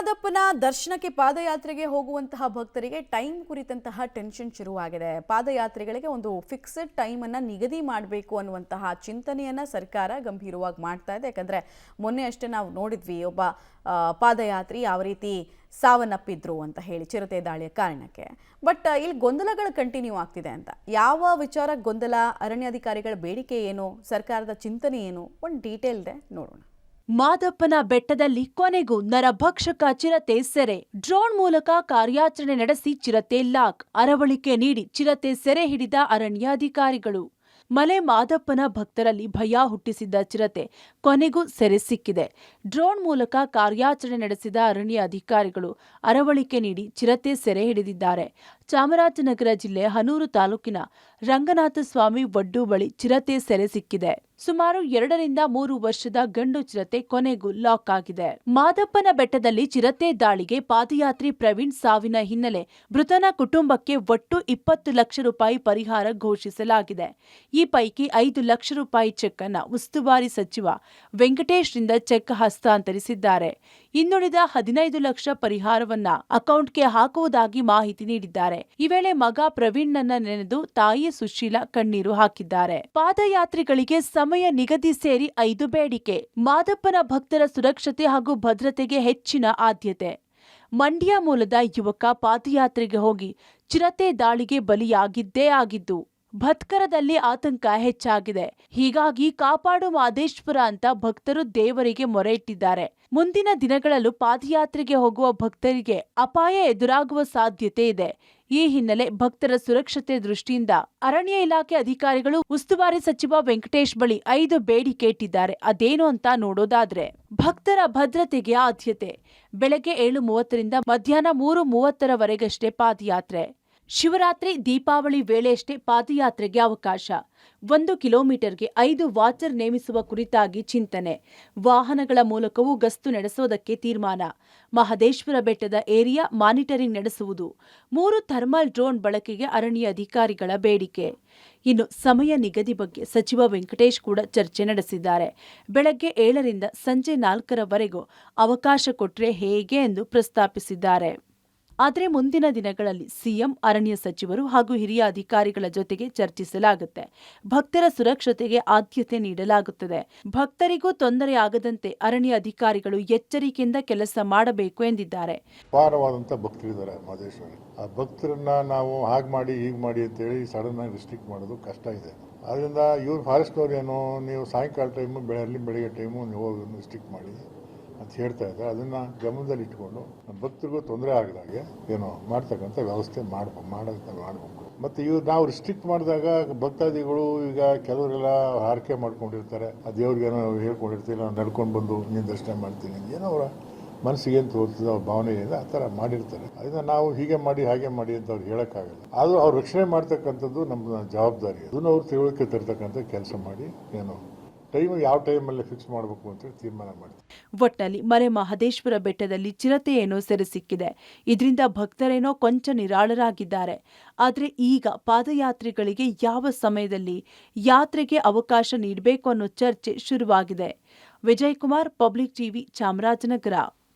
ಮಾದಪ್ಪನ ದರ್ಶನಕ್ಕೆ ಪಾದಯಾತ್ರೆಗೆ ಹೋಗುವಂತಹ ಭಕ್ತರಿಗೆ ಟೈಮ್ ಕುರಿತಂತಹ ಟೆನ್ಷನ್ ಶುರುವಾಗಿದೆ. ಪಾದಯಾತ್ರೆಗಳಿಗೆ ಒಂದು ಫಿಕ್ಸ್ಡ್ ಟೈಮ್ ಅನ್ನು ನಿಗದಿ ಮಾಡಬೇಕು ಅನ್ನುವಂತಹ ಚಿಂತನೆಯನ್ನ ಸರ್ಕಾರ ಗಂಭೀರವಾಗಿ ಮಾಡ್ತಾ ಇದೆ. ಯಾಕಂದ್ರೆ ಮೊನ್ನೆ ಅಷ್ಟೇ ನಾವು ನೋಡಿದ್ವಿ ಒಬ್ಬ ಪಾದಯಾತ್ರಿ ಯಾವ ರೀತಿ ಸಾವನ್ನಪ್ಪಿದ್ರು ಅಂತ ಹೇಳಿ ಚಿರತೆ ದಾಳಿಯ ಕಾರಣಕ್ಕೆ. ಬಟ್ ಇಲ್ಲಿ ಗೊಂದಲಗಳು ಕಂಟಿನ್ಯೂ ಆಗ್ತಿದೆ ಅಂತ. ಯಾವ ವಿಚಾರ ಗೊಂದಲ, ಅರಣ್ಯಾಧಿಕಾರಿಗಳ ಬೇಡಿಕೆ ಏನು, ಸರ್ಕಾರದ ಚಿಂತನೆ ಏನು, ಒಂದು ಡೀಟೇಲ್ ಇದೆ ನೋಡೋಣ. ಮಾದಪ್ಪನ ಬೆಟ್ಟದಲ್ಲಿ ಕೊನೆಗೂ ನರಭಕ್ಷಕ ಚಿರತೆ ಸೆರೆ. ಡ್ರೋನ್ ಮೂಲಕ ಕಾರ್ಯಾಚರಣೆ ನಡೆಸಿ ಚಿರತೆ ಲಾಕ್. ಅರವಳಿಕೆ ನೀಡಿ ಚಿರತೆ ಸೆರೆ ಹಿಡಿದ ಅರಣ್ಯಾಧಿಕಾರಿಗಳು. ಮಲೆ ಮಾದಪ್ಪನ ಭಕ್ತರಲ್ಲಿ ಭಯ ಹುಟ್ಟಿಸಿದ್ದ ಚಿರತೆ ಕೊನೆಗೂ ಸೆರೆ ಸಿಕ್ಕಿದೆ. ಡ್ರೋನ್ ಮೂಲಕ ಕಾರ್ಯಾಚರಣೆ ನಡೆಸಿದ ಅರಣ್ಯ ಅಧಿಕಾರಿಗಳು ಅರವಳಿಕೆ ನೀಡಿ ಚಿರತೆ ಸೆರೆ ಹಿಡಿದಿದ್ದಾರೆ. ಚಾಮರಾಜನಗರ ಜಿಲ್ಲೆ ಹನೂರು ತಾಲೂಕಿನ ರಂಗನಾಥಸ್ವಾಮಿ ಒಡ್ಡು ಬಳಿ ಚಿರತೆ ಸೆರೆ ಸಿಕ್ಕಿದೆ. ಸುಮಾರು 2 ರಿಂದ 3 ವರ್ಷದ ಗಂಡು ಚಿರತೆ ಕೊನೆಗೂ ಲಾಕ್ ಆಗಿದೆ. ಮಾದಪ್ಪನ ಬೆಟ್ಟದಲ್ಲಿ ಚಿರತೆ ದಾಳಿಗೆ ಪಾದಯಾತ್ರಿ ಪ್ರವೀಣ್ ಸಾವಿನ ಹಿನ್ನೆಲೆ ಮೃತನ ಕುಟುಂಬಕ್ಕೆ ಒಟ್ಟು 20 ಲಕ್ಷ ರೂಪಾಯಿ ಪರಿಹಾರ ಘೋಷಿಸಲಾಗಿದೆ. ಈ ಪೈಕಿ 5 ಲಕ್ಷ ರೂಪಾಯಿ ಚೆಕ್ ಅನ್ನು ಉಸ್ತುವಾರಿ ಸಚಿವ ವೆಂಕಟೇಶ್ ರಿಂದ ಚೆಕ್ ಹಸ್ತಾಂತರಿಸಿದ್ದಾರೆ. ಇನ್ನುಳಿದ 15 ಲಕ್ಷ ಪರಿಹಾರವನ್ನ ಅಕೌಂಟ್ಗೆ ಹಾಕುವುದಾಗಿ ಮಾಹಿತಿ ನೀಡಿದ್ದಾರೆ. ಈ ವೇಳೆ ಮಗ ಪ್ರವೀಣ್ ನನ್ನ ನೆನೆದು ತಾಯಿ ಸುಶೀಲಾ ಕಣ್ಣೀರು ಹಾಕಿದ್ದಾರೆ. ಪಾದಯಾತ್ರಿಗಳಿಗೆ ಸಮಯ ನಿಗದಿ ಸೇರಿ 5 ಬೇಡಿಕೆ. ಮಾದಪ್ಪನ ಭಕ್ತರ ಸುರಕ್ಷತೆ ಹಾಗೂ ಭದ್ರತೆಗೆ ಹೆಚ್ಚಿನ ಆದ್ಯತೆ. ಮಂಡ್ಯ ಮೂಲದ ಯುವಕ ಪಾದಯಾತ್ರೆಗೆ ಹೋಗಿ ಚಿರತೆ ದಾಳಿಗೆ ಬಲಿಯಾಗಿದ್ದೇ ಆಗಿದ್ದು ಭಟ್ಕರದಲ್ಲಿ ಆತಂಕ ಹೆಚ್ಚಾಗಿದೆ. ಹೀಗಾಗಿ ಕಾಪಾಡು ಮಾದೇಶ್ವರ ಅಂತ ಭಕ್ತರು ದೇವರಿಗೆ ಮೊರೆ ಇಟ್ಟಿದ್ದಾರೆ. ಮುಂದಿನ ದಿನಗಳಲ್ಲೂ ಪಾದಯಾತ್ರೆಗೆ ಹೋಗುವ ಭಕ್ತರಿಗೆ ಅಪಾಯ ಎದುರಾಗುವ ಸಾಧ್ಯತೆ ಇದೆ. ಈ ಹಿನ್ನೆಲೆ ಭಕ್ತರ ಸುರಕ್ಷತೆ ದೃಷ್ಟಿಯಿಂದ ಅರಣ್ಯ ಇಲಾಖೆ ಅಧಿಕಾರಿಗಳು ಉಸ್ತುವಾರಿ ಸಚಿವ ವೆಂಕಟೇಶ್ ಬಳಿ 5 ಬೇಡಿಕೆ ಇಟ್ಟಿದ್ದಾರೆ. ಅದೇನು ಅಂತ ನೋಡೋದಾದ್ರೆ, ಭಕ್ತರ ಭದ್ರತೆಗೆ ಆದ್ಯತೆ. ಬೆಳಗ್ಗೆ 7:30 ರಿಂದ ಮಧ್ಯಾಹ್ನ 3:30ರವರೆಗಷ್ಟೇ ಪಾದಯಾತ್ರೆ. ಶಿವರಾತ್ರಿ, ದೀಪಾವಳಿ ವೇಳೆಯಷ್ಟೇ ಪಾದಯಾತ್ರೆಗೆ ಅವಕಾಶ. 1 ಕಿಲೋಮೀಟರ್ಗೆ 5 ವಾಚರ್ ನೇಮಿಸುವ ಕುರಿತಾಗಿ ಚಿಂತನೆ. ವಾಹನಗಳ ಮೂಲಕವೂ ಗಸ್ತು ನಡೆಸೋದಕ್ಕೆ ತೀರ್ಮಾನ. ಮಹದೇಶ್ವರ ಬೆಟ್ಟದ ಏರಿಯಾ ಮಾನಿಟರಿಂಗ್ ನಡೆಸುವುದು. 3 ಥರ್ಮಲ್ ಡ್ರೋನ್ ಬಳಕೆಗೆ ಅರಣ್ಯ ಅಧಿಕಾರಿಗಳ ಬೇಡಿಕೆ. ಇನ್ನು ಸಮಯ ನಿಗದಿ ಬಗ್ಗೆ ಸಚಿವ ವೆಂಕಟೇಶ್ ಕೂಡ ಚರ್ಚೆ ನಡೆಸಿದ್ದಾರೆ. ಬೆಳಗ್ಗೆ 7 ರಿಂದ ಸಂಜೆ 4ರವರೆಗೂ ಅವಕಾಶ ಕೊಟ್ರೆ ಹೇಗೆ ಎಂದು ಪ್ರಸ್ತಾಪಿಸಿದ್ದಾರೆ. ಆದರೆ ಮುಂದಿನ ದಿನಗಳಲ್ಲಿ ಸಿಎಂ, ಅರಣ್ಯ ಸಚಿವರು ಹಾಗೂ ಹಿರಿಯ ಅಧಿಕಾರಿಗಳ ಜೊತೆಗೆ ಚರ್ಚಿಸಲಾಗುತ್ತೆ. ಭಕ್ತರ ಸುರಕ್ಷತೆಗೆ ಆದ್ಯತೆ ನೀಡಲಾಗುತ್ತದೆ. ಭಕ್ತರಿಗೂ ತೊಂದರೆಯಾಗದಂತೆ ಅರಣ್ಯ ಅಧಿಕಾರಿಗಳು ಎಚ್ಚರಿಕೆಯಿಂದ ಕೆಲಸ ಮಾಡಬೇಕು ಎಂದಿದ್ದಾರೆ. ಅಪಾರವಾದಂಥ ಭಕ್ತರಿದ್ದಾರೆ ಮಹದೇಶ್ವರ. ಆ ಭಕ್ತರನ್ನ ನಾವು ಹಾಗೆ ಮಾಡಿ ಹೀಗೆ ಮಾಡಿ ಅಂತೇಳಿ ಸಡನ್ ಆಗಿ ರಿಸ್ಟ್ರಿಕ್ಟ್ ಮಾಡೋದು ಕಷ್ಟ ಇದೆ. ಅದರಿಂದ ಇವ್ರು ಫಾರೆಸ್ಟ್ನವ್ರು ಏನೋ ನೀವು ಸಾಯಂಕಾಲ ಟೈಮು ಬೆಳಗ್ಗೆ ಟೈಮು ನೀವು ರಿಸ್ಟ್ರಿಕ್ಟ್ ಮಾಡಿ ಅಂತ ಹೇಳ್ತಾ ಇದ್ದಾರೆ. ಅದನ್ನು ಗಮನದಲ್ಲಿ ಇಟ್ಕೊಂಡು ಭಕ್ತರಿಗೂ ತೊಂದರೆ ಆಗದಾಗೆ ಏನೋ ಮಾಡ್ತಕ್ಕಂಥ ವ್ಯವಸ್ಥೆ ಮಾಡಬೇಕು. ಮತ್ತು ಇವ್ರು ನಾವು ರಿಸ್ಟ್ರಿಕ್ಟ್ ಮಾಡಿದಾಗ ಭಕ್ತಾದಿಗಳು ಈಗ ಕೆಲವರೆಲ್ಲ ಹಾರಕೆ ಮಾಡ್ಕೊಂಡಿರ್ತಾರೆ. ಆ ದೇವ್ರಿಗೇನೋ ಹೇಳ್ಕೊಂಡಿರ್ತೀವಿ, ನಾವು ನಡ್ಕೊಂಡು ಬಂದು ನೀನು ದರ್ಶನ ಮಾಡ್ತೀನಿ ಏನೋ ಅವರ ಮನಸ್ಸಿಗೆ ಏನು ತೋರ್ತದೆ, ಅವ್ರ ಭಾವನೆ ಇದೆ, ಆ ಥರ ಮಾಡಿರ್ತಾರೆ. ಅದನ್ನ ನಾವು ಹೀಗೆ ಮಾಡಿ ಹಾಗೆ ಮಾಡಿ ಅಂತ ಅವ್ರು ಹೇಳೋಕ್ಕಾಗಲ್ಲ. ಆದರೂ ಅವ್ರು ರಕ್ಷಣೆ ಮಾಡ್ತಕ್ಕಂಥದ್ದು ನಮ್ಮ ಜವಾಬ್ದಾರಿ. ಅದನ್ನು ಅವ್ರು ತಿಳುವಳಿಕೆ ತರ್ತಕ್ಕಂಥ ಕೆಲಸ ಮಾಡಿ ಏನೋ ಯಾವ ಟೈಮಲ್ಲಿ ಫಿಕ್ಸ್ ಮಾಡಬೇಕು ಅಂತ ತೀರ್ಮಾನ ಮಾಡಿ. ಒಟ್ನಲ್ಲಿ ಮಲೆ ಮಹದೇಶ್ವರ ಬೆಟ್ಟದಲ್ಲಿ ಚಿರತೆ ಏನೋ ಸೆರೆ ಸಿಕ್ಕಿದೆ. ಇದರಿಂದ ಭಕ್ತರೇನೋ ಕೊಂಚ ನಿರಾಳರಾಗಿದ್ದಾರೆ. ಆದರೆ ಈಗ ಪಾದಯಾತ್ರಿಗಳಿಗೆ ಯಾವ ಸಮಯದಲ್ಲಿ ಯಾತ್ರೆಗೆ ಅವಕಾಶ ನೀಡಬೇಕು ಅನ್ನೋ ಚರ್ಚೆ ಶುರುವಾಗಿದೆ. Vijay Kumar, public TV, Chamarajanagar.